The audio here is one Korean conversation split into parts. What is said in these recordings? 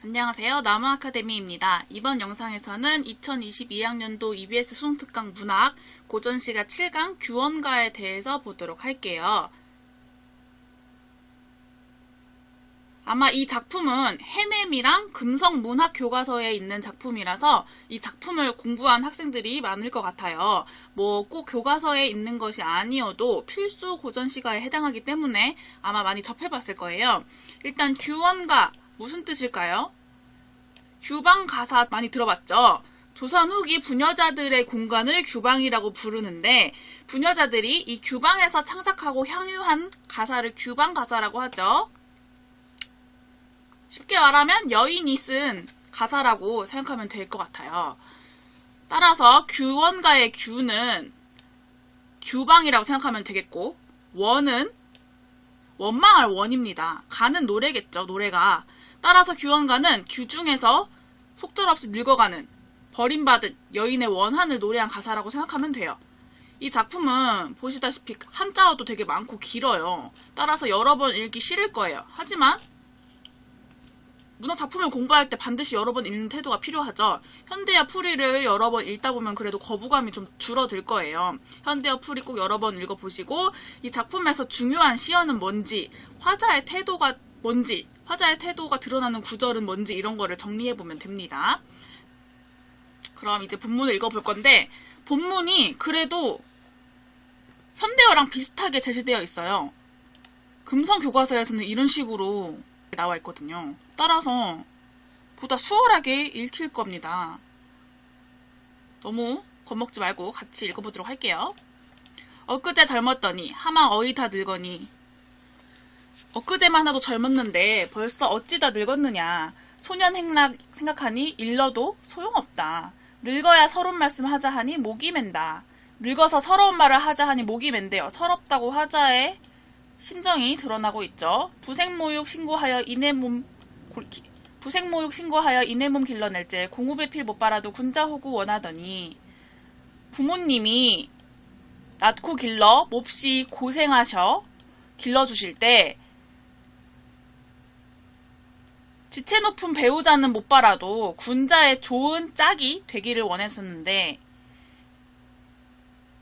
안녕하세요. 나무아카데미입니다. 이번 영상에서는 2022학년도 EBS 수능특강 문학 고전시가 7강 규원가에 대해서 보도록 할게요. 아마 이 작품은 해냄이랑 금성문학교과서에 있는 작품이라서 이 작품을 공부한 학생들이 많을 것 같아요. 꼭 교과서에 있는 것이 아니어도 필수 고전시가에 해당하기 때문에 아마 많이 접해봤을 거예요. 일단 규원가 무슨 뜻일까요? 규방가사 많이 들어봤죠? 조선 후기 부녀자들의 공간을 규방이라고 부르는데 부녀자들이 이 규방에서 창작하고 향유한 가사를 규방가사라고 하죠. 쉽게 말하면 여인이 쓴 가사라고 생각하면 될 것 같아요. 따라서 규원가의 규는 규방이라고 생각하면 되겠고 원은 원망할 원입니다. 가는 노래겠죠. 노래가. 따라서 규원가는 규 중에서 속절없이 늙어가는 버림받은 여인의 원한을 노래한 가사라고 생각하면 돼요. 이 작품은 보시다시피 한자어도 되게 많고 길어요. 따라서 여러 번 읽기 싫을 거예요. 하지만 문학 작품을 공부할 때 반드시 여러 번 읽는 태도가 필요하죠. 현대어 풀이를 여러 번 읽다 보면 그래도 거부감이 좀 줄어들 거예요. 현대어 풀이 꼭 여러 번 읽어보시고 이 작품에서 중요한 시어는 뭔지, 화자의 태도가 뭔지, 화자의 태도가 드러나는 구절은 뭔지 이런 거를 정리해보면 됩니다. 그럼 이제 본문을 읽어볼 건데 본문이 그래도 현대어랑 비슷하게 제시되어 있어요. 금성교과서에서는 이런 식으로 나와 있거든요. 따라서 보다 수월하게 읽힐 겁니다. 너무 겁먹지 말고 같이 읽어보도록 할게요. 엊그제 젊었더니 하마 어이다 늙으니 엊그제만 하도 젊었는데 벌써 어찌 다 늙었느냐. 소년 행락 생각하니 일러도 소용없다. 늙어야 서러운 말씀 하자 하니 목이 맨다. 늙어서 서러운 말을 하자 하니 목이 맨대요. 서럽다고 화자의 심정이 드러나고 있죠. 부생모육 신고하여 이내 몸 길러낼제 공후배 필 못 빨아도 군자호구 원하더니 부모님이 낳고 길러 몹시 고생하셔 길러주실 때 지체 높은 배우자는 못 빨아도 군자의 좋은 짝이 되기를 원했었는데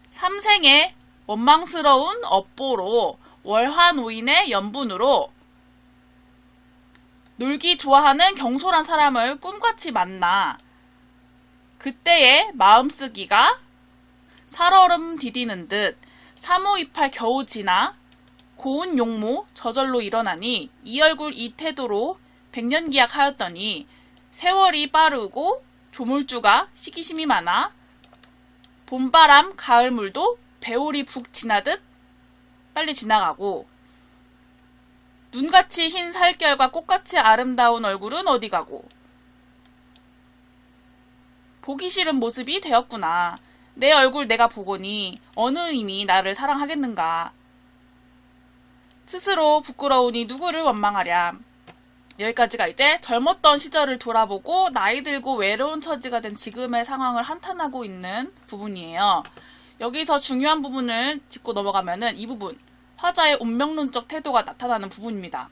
삼생의 원망스러운 업보로 월화노인의 연분으로 놀기 좋아하는 경솔한 사람을 꿈같이 만나 그때의 마음쓰기가 살얼음 디디는 듯 사모이팔 겨우 지나 고운 용모 저절로 일어나니 이 얼굴 이 태도로 백년기약 하였더니 세월이 빠르고 조물주가 시기심이 많아 봄바람 가을물도 배올이 북 지나듯 빨리 지나가고 눈같이 흰 살결과 꽃같이 아름다운 얼굴은 어디 가고 보기 싫은 모습이 되었구나. 내 얼굴 내가 보거니 어느 힘이 나를 사랑하겠는가. 스스로 부끄러우니 누구를 원망하랴. 여기까지가 이제 젊었던 시절을 돌아보고 나이 들고 외로운 처지가 된 지금의 상황을 한탄하고 있는 부분이에요. 여기서 중요한 부분을 짚고 넘어가면은 이 부분, 화자의 운명론적 태도가 나타나는 부분입니다.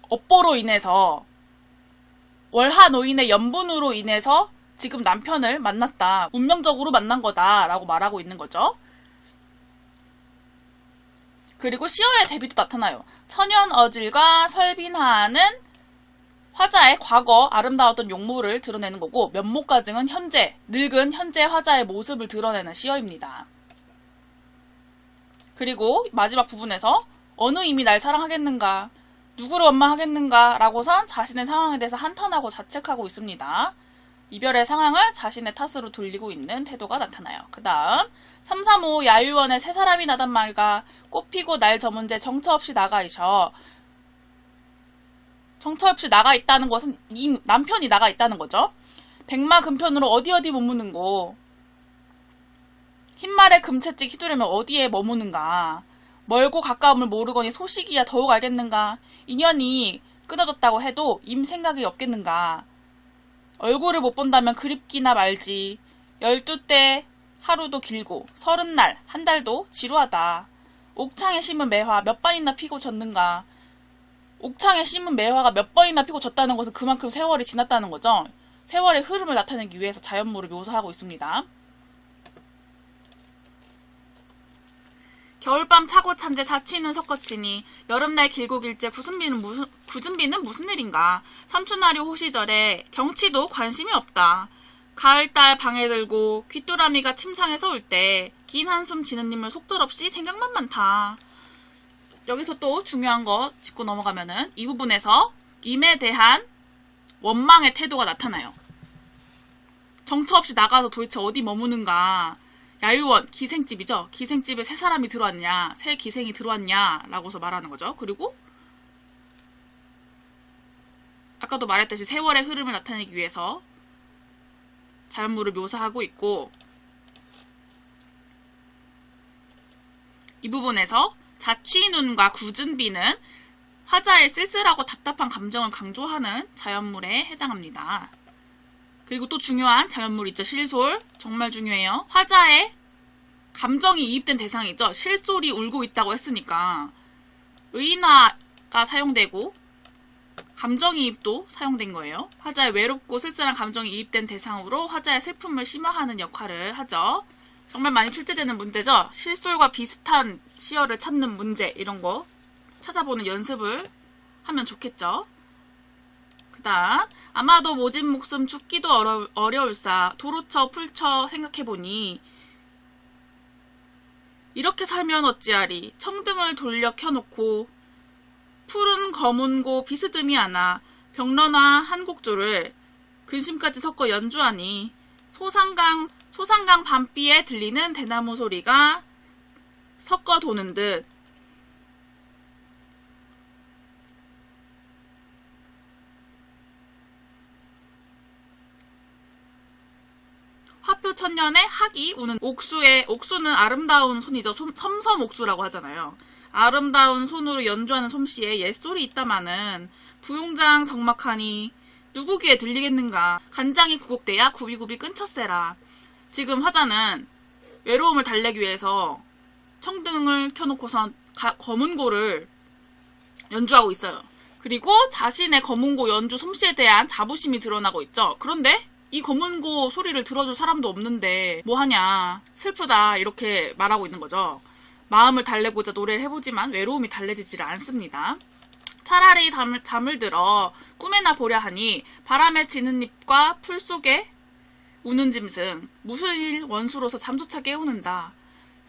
업보로 인해서 월하노인의 연분으로 인해서 지금 남편을 만났다. 운명적으로 만난 거다 라고 말하고 있는 거죠. 그리고 시어의 대비도 나타나요. 천연어질과 설빈화는 화자의 과거 아름다웠던 용모를 드러내는 거고 면목가증은 현재, 늙은 현재 화자의 모습을 드러내는 시어입니다. 그리고 마지막 부분에서 어느 힘이 날 사랑하겠는가, 누구를 원망하겠는가 라고선 자신의 상황에 대해서 한탄하고 자책하고 있습니다. 이별의 상황을 자신의 탓으로 돌리고 있는 태도가 나타나요. 그 다음 335 야유원에 세 사람이 나단 말가 꽃피고 날 저문제 정처 없이 나가 있어. 정처 없이 나가 있다는 것은 이 남편이 나가 있다는 거죠. 백마 금편으로 어디 머무는고 흰말에 금채찍 휘두르면 어디에 머무는가. 멀고 가까움을 모르거니 소식이야 더욱 알겠는가. 인연이 끊어졌다고 해도 임 생각이 없겠는가. 얼굴을 못 본다면 그립기나 말지. 12대 하루도 길고 30날 한 달도 지루하다. 옥창에 심은 매화 몇 반이나 피고 졌는가. 옥창에 심은 매화가 몇 번이나 피고 졌다는 것은 그만큼 세월이 지났다는 거죠. 세월의 흐름을 나타내기 위해서 자연물을 묘사하고 있습니다. 겨울밤 차고 찬제 자취는 섞어치니 여름날 길고 길제 구준비는 무슨 일인가. 삼춘하류 호시절에 경치도 관심이 없다. 가을달 방에 들고 귀뚜라미가 침상에서 올 때 긴 한숨 지는 님을 속절없이 생각만 많다. 여기서 또 중요한 거 짚고 넘어가면은 이 부분에서 임에 대한 원망의 태도가 나타나요. 정처 없이 나가서 도대체 어디 머무는가. 야유원, 기생집이죠. 기생집에 새 사람이 들어왔냐, 새 기생이 들어왔냐 라고서 말하는 거죠. 그리고 아까도 말했듯이 세월의 흐름을 나타내기 위해서 자연물을 묘사하고 있고, 이 부분에서 자취눈과 굳은비는 화자의 쓸쓸하고 답답한 감정을 강조하는 자연물에 해당합니다. 그리고 또 중요한 자연물 있죠. 실솔. 정말 중요해요. 화자의 감정이 이입된 대상이죠. 실솔이 울고 있다고 했으니까 의인화가 사용되고 감정이입도 사용된 거예요. 화자의 외롭고 쓸쓸한 감정이 이입된 대상으로 화자의 슬픔을 심화하는 역할을 하죠. 정말 많이 출제되는 문제죠. 실솔과 비슷한 시어를 찾는 문제, 이런 거 찾아보는 연습을 하면 좋겠죠. 그 다음, 아마도 모진 목숨 죽기도 어려울사. 도로쳐 풀쳐 생각해보니 이렇게 살면 어찌하리. 청등을 돌려 켜놓고 푸른 거문고 비스듬히 하나 병런화 한 곡조를 근심까지 섞어 연주하니 소상강 밤비에 들리는 대나무 소리가 섞어 도는 듯 화표 천년의 학이 우는 옥수는 아름다운 손이죠. 섬섬옥수라고 하잖아요. 아름다운 손으로 연주하는 솜씨에 옛소리 있다마는 부용장 적막하니 누구 귀에 들리겠는가. 간장이 구곡돼야 굽이굽이 끊쳤세라. 지금 화자는 외로움을 달래기 위해서 청등을 켜놓고선 거문고를 연주하고 있어요. 그리고 자신의 거문고 연주 솜씨에 대한 자부심이 드러나고 있죠. 그런데 이 거문고 소리를 들어줄 사람도 없는데 뭐하냐, 슬프다, 이렇게 말하고 있는 거죠. 마음을 달래고자 노래를 해보지만 외로움이 달래지질 않습니다. 차라리 잠을 들어 꿈에나 보려 하니 바람에 지는 잎과 풀 속에 우는 짐승 무슨 일 원수로서 잠조차 깨우는다.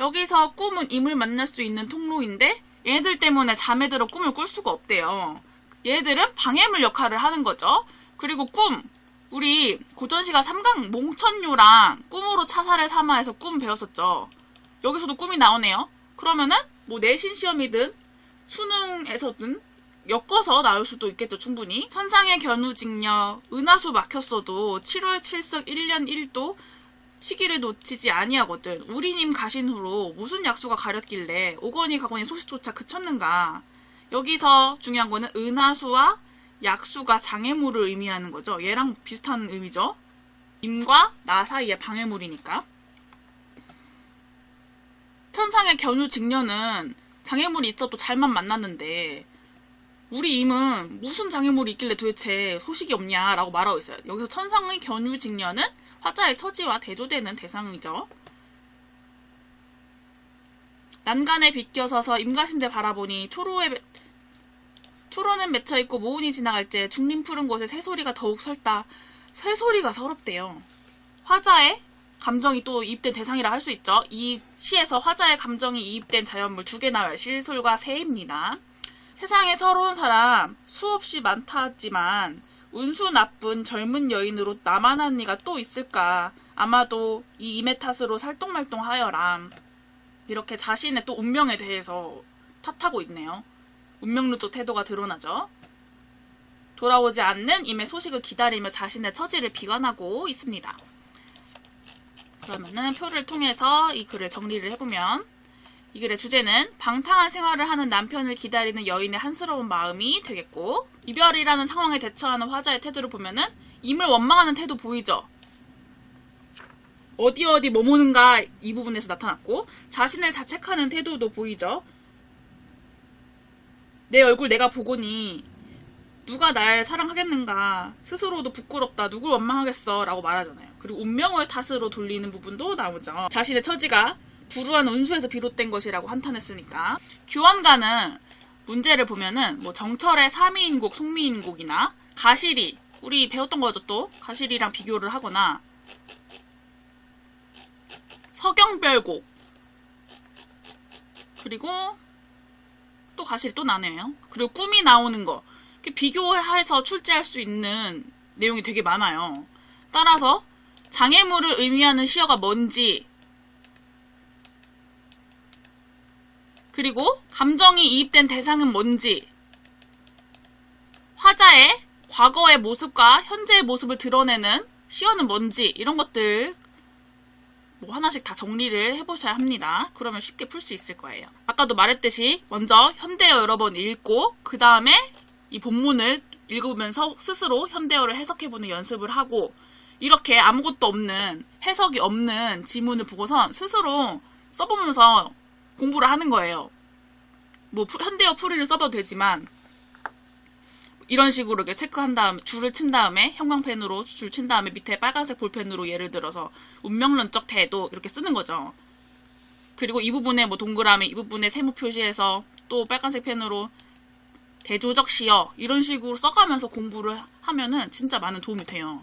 여기서 꿈은 임을 만날 수 있는 통로인데 얘네들 때문에 잠에 들어 꿈을 꿀 수가 없대요. 얘네들은 방해물 역할을 하는 거죠. 그리고 꿈, 우리 고전시가 삼강 몽천요랑 꿈으로 차사를 삼아해서 꿈 배웠었죠. 여기서도 꿈이 나오네요. 그러면은 뭐 내신 시험이든 수능에서든 엮어서 나올 수도 있겠죠. 충분히. 천상의 견우직녀, 은하수 막혔어도 7월 7석 1년 1도 시기를 놓치지 아니하거든. 우리님 가신 후로 무슨 약수가 가렸길래 오거니 가거니 소식조차 그쳤는가. 여기서 중요한 거는 은하수와 약수가 장애물을 의미하는 거죠. 얘랑 비슷한 의미죠. 임과 나 사이의 방해물이니까. 천상의 견우직녀는 장애물이 있어도 잘만 만났는데 우리 임은 무슨 장애물이 있길래 도대체 소식이 없냐라고 말하고 있어요. 여기서 천상의 견우직녀는 화자의 처지와 대조되는 대상이죠. 난간에 비껴서서 임가신대 바라보니 초로는 맺혀있고 모운이 지나갈 때 중림 푸른 곳에 새소리가 더욱 설다. 새소리가 서럽대요. 화자의 감정이 또 이입된 대상이라 할 수 있죠. 이 시에서 화자의 감정이 이입된 자연물 2개 나와요. 실솔과 새입니다. 세상에 서러운 사람 수없이 많다지만 운수 나쁜 젊은 여인으로 나만한 이가 또 있을까. 아마도 이 임의 탓으로 살똥말똥하여람. 이렇게 자신의 또 운명에 대해서 탓하고 있네요. 운명론적 태도가 드러나죠. 돌아오지 않는 임의 소식을 기다리며 자신의 처지를 비관하고 있습니다. 그러면은 표를 통해서 이 글을 정리를 해보면 이 글의 주제는 방탕한 생활을 하는 남편을 기다리는 여인의 한스러운 마음이 되겠고, 이별이라는 상황에 대처하는 화자의 태도를 보면은 임을 원망하는 태도 보이죠? 어디 머무는가 이 부분에서 나타났고, 자신을 자책하는 태도도 보이죠? 내 얼굴 내가 보고니 누가 날 사랑하겠는가, 스스로도 부끄럽다, 누굴 원망하겠어 라고 말하잖아요. 그리고 운명을 탓으로 돌리는 부분도 나오죠. 자신의 처지가 불우한 운수에서 비롯된 것이라고 한탄했으니까. 규원가는 문제를 보면은 뭐 정철의 삼위인곡, 송미인곡이나 가시리, 우리 배웠던 거죠. 또 가시리랑 비교를 하거나 서경별곡, 그리고 또 가시리 또 나네요. 그리고 꿈이 나오는 거, 비교해서 출제할 수 있는 내용이 되게 많아요. 따라서 장애물을 의미하는 시어가 뭔지, 그리고 감정이 이입된 대상은 뭔지, 화자의 과거의 모습과 현재의 모습을 드러내는 시어는 뭔지, 이런 것들 뭐 하나씩 다 정리를 해보셔야 합니다. 그러면 쉽게 풀 수 있을 거예요. 아까도 말했듯이 먼저 현대어 여러 번 읽고 그 다음에 이 본문을 읽으면서 스스로 현대어를 해석해보는 연습을 하고, 이렇게 아무것도 없는, 해석이 없는 지문을 보고선 스스로 써보면서 공부를 하는 거예요. 뭐 현대어 풀이를 써봐도 되지만 이런 식으로 이렇게 체크한 다음에 줄을 친 다음에 형광펜으로 줄 친 다음에 밑에 빨간색 볼펜으로 예를 들어서 운명론적 태도 이렇게 쓰는 거죠. 그리고 이 부분에 뭐 동그라미, 이 부분에 세모 표시해서 또 빨간색 펜으로 대조적 시어 이런 식으로 써가면서 공부를 하면은 진짜 많은 도움이 돼요.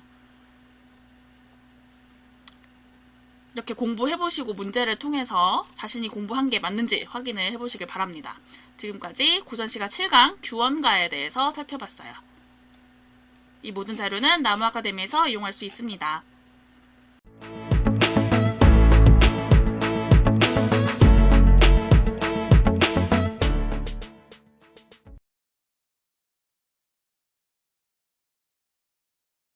이렇게 공부해보시고 문제를 통해서 자신이 공부한 게 맞는지 확인을 해보시길 바랍니다. 지금까지 고전시가 7강 규원가에 대해서 살펴봤어요. 이 모든 자료는 나무아카데미에서 이용할 수 있습니다.